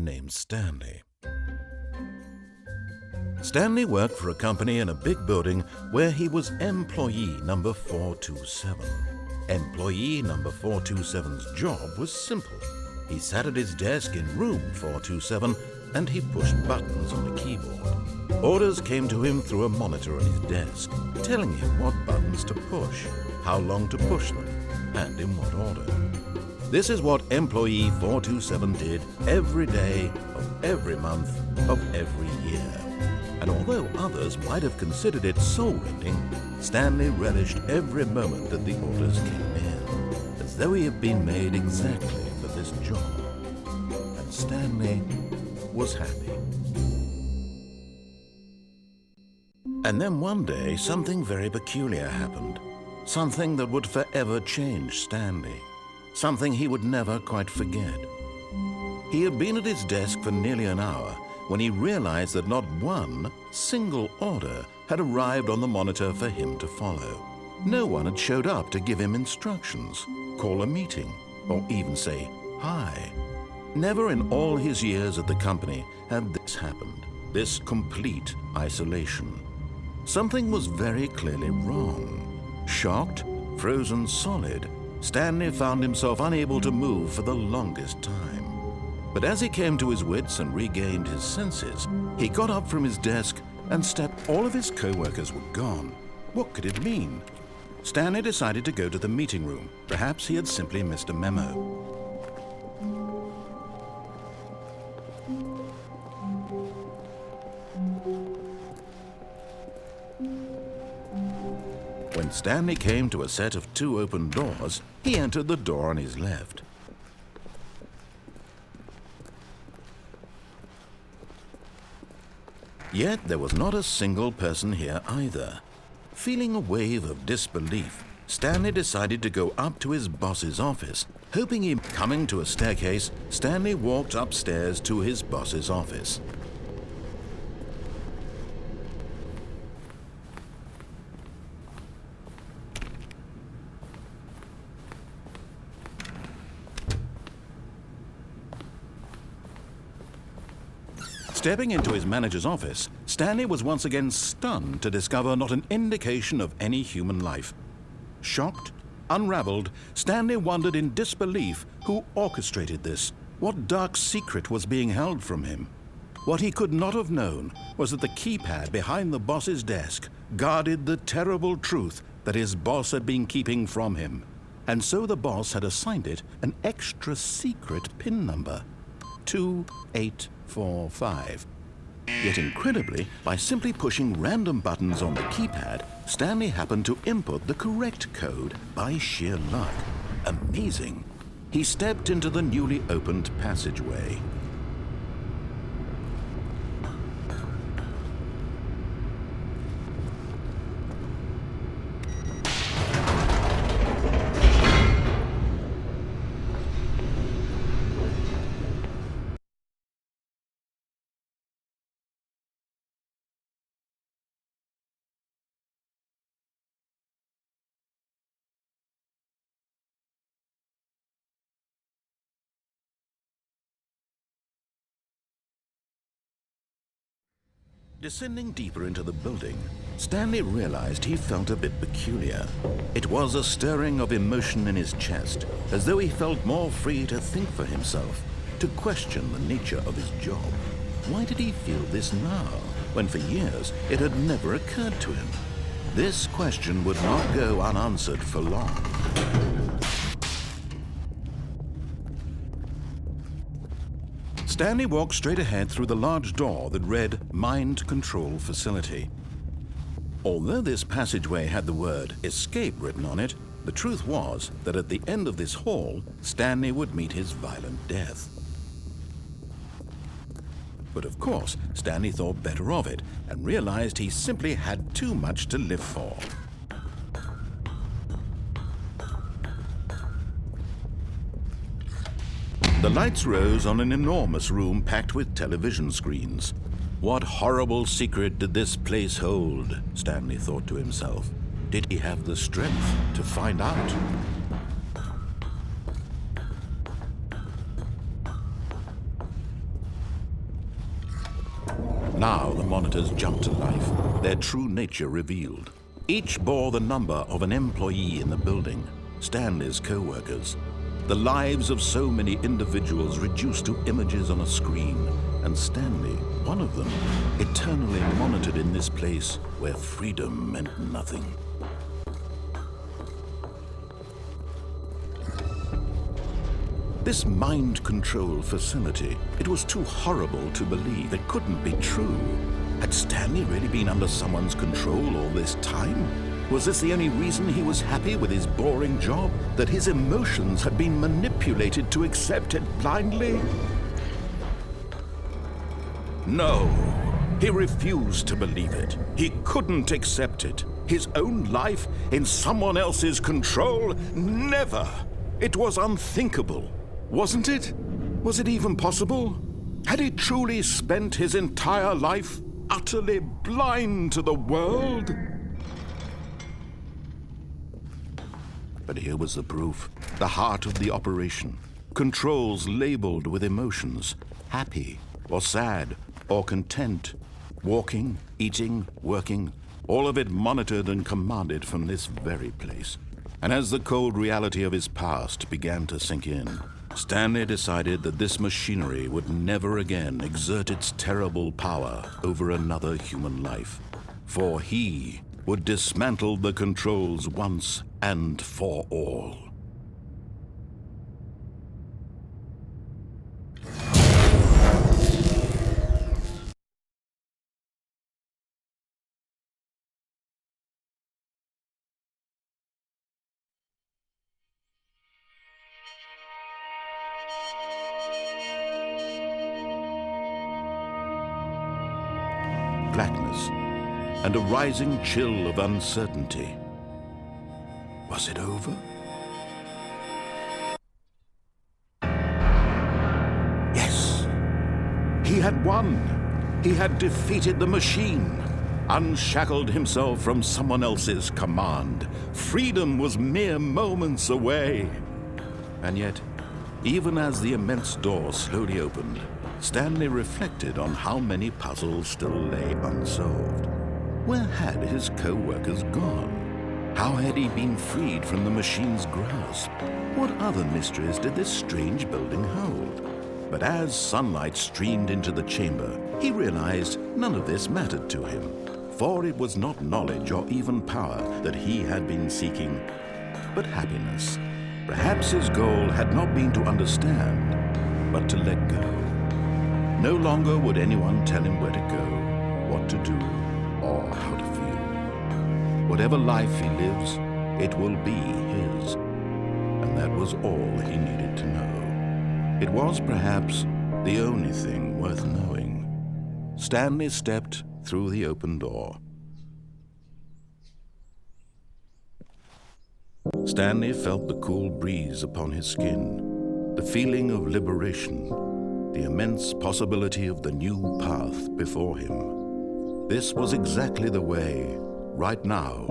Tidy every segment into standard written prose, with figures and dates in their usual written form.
named Stanley. Stanley worked for a company in a big building where he was employee number 427. Employee number 427's job was simple. He sat at his desk in room 427 and he pushed buttons on the keyboard. Orders came to him through a monitor on his desk, telling him what buttons to push, how long to push them, and in what order. This is what employee 427 did every day of every month of every year. And although others might have considered it soul-rending, Stanley relished every moment that the orders came in, as though he had been made exactly for this job. And Stanley was happy. And then one day, something very peculiar happened. Something that would forever change Stanley. Something he would never quite forget. He had been at his desk for nearly an hour when he realized that not one single order had arrived on the monitor for him to follow. No one had showed up to give him instructions, call a meeting, or even say hi. Never in all his years at the company had this happened, this complete isolation. Something was very clearly wrong. Shocked, frozen solid, Stanley found himself unable to move for the longest time. But as he came to his wits and regained his senses, he got up from his desk and stepped. All of his co-workers were gone. What could it mean? Stanley decided to go to the meeting room. Perhaps he had simply missed a memo. When Stanley came to a set of 2 open doors, he entered the door on his left. Yet there was not a single person here either. Feeling a wave of disbelief, Stanley decided to go up to his boss's office. Coming to a staircase, Stanley walked upstairs to his boss's office. Stepping into his manager's office, Stanley was once again stunned to discover not an indication of any human life. Shocked, unraveled, Stanley wondered in disbelief who orchestrated this, what dark secret was being held from him. What he could not have known was that the keypad behind the boss's desk guarded the terrible truth that his boss had been keeping from him. And so the boss had assigned it an extra secret PIN number, 2845. Yet incredibly, by simply pushing random buttons on the keypad, Stanley happened to input the correct code by sheer luck. Amazing. He stepped into the newly opened passageway. Descending deeper into the building, Stanley realized he felt a bit peculiar. It was a stirring of emotion in his chest, as though he felt more free to think for himself, to question the nature of his job. Why did he feel this now, when for years it had never occurred to him? This question would not go unanswered for long. Stanley walked straight ahead through the large door that read Mind Control Facility. Although this passageway had the word escape written on it, the truth was that at the end of this hall, Stanley would meet his violent death. But of course, Stanley thought better of it and realized he simply had too much to live for. The lights rose on an enormous room packed with television screens. What horrible secret did this place hold? Stanley thought to himself. Did he have the strength to find out? Now the monitors jumped to life, their true nature revealed. Each bore the number of an employee in the building, Stanley's co-workers. The lives of so many individuals reduced to images on a screen, and Stanley, one of them, eternally monitored in this place where freedom meant nothing. This mind control facility, it was too horrible to believe. It couldn't be true. Had Stanley really been under someone's control all this time? Was this the only reason he was happy with his boring job? That his emotions had been manipulated to accept it blindly? No, he refused to believe it. He couldn't accept it. His own life in someone else's control? Never! It was unthinkable. Wasn't it? Was it even possible? Had he truly spent his entire life utterly blind to the world? But here was the proof, the heart of the operation. Controls labeled with emotions, happy or sad or content, walking, eating, working, all of it monitored and commanded from this very place. And as the cold reality of his past began to sink in, Stanley decided that this machinery would never again exert its terrible power over another human life, for he would dismantle the controls once and for all. Blackness and a rising chill of uncertainty. Was it over? Yes! He had won! He had defeated the machine, unshackled himself from someone else's command. Freedom was mere moments away. And yet, even as the immense door slowly opened, Stanley reflected on how many puzzles still lay unsolved. Where had his co-workers gone? How had he been freed from the machine's grasp? What other mysteries did this strange building hold? But as sunlight streamed into the chamber, he realized none of this mattered to him, for it was not knowledge or even power that he had been seeking, but happiness. Perhaps his goal had not been to understand, but to let go. No longer would anyone tell him where to go, what to do, or how to feel. Whatever life he lives, it will be his. And that was all he needed to know. It was perhaps the only thing worth knowing. Stanley stepped through the open door. Stanley felt the cool breeze upon his skin, the feeling of liberation, the immense possibility of the new path before him. This was exactly the way, right now,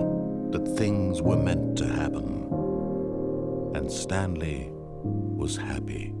that things were meant to happen. And Stanley was happy.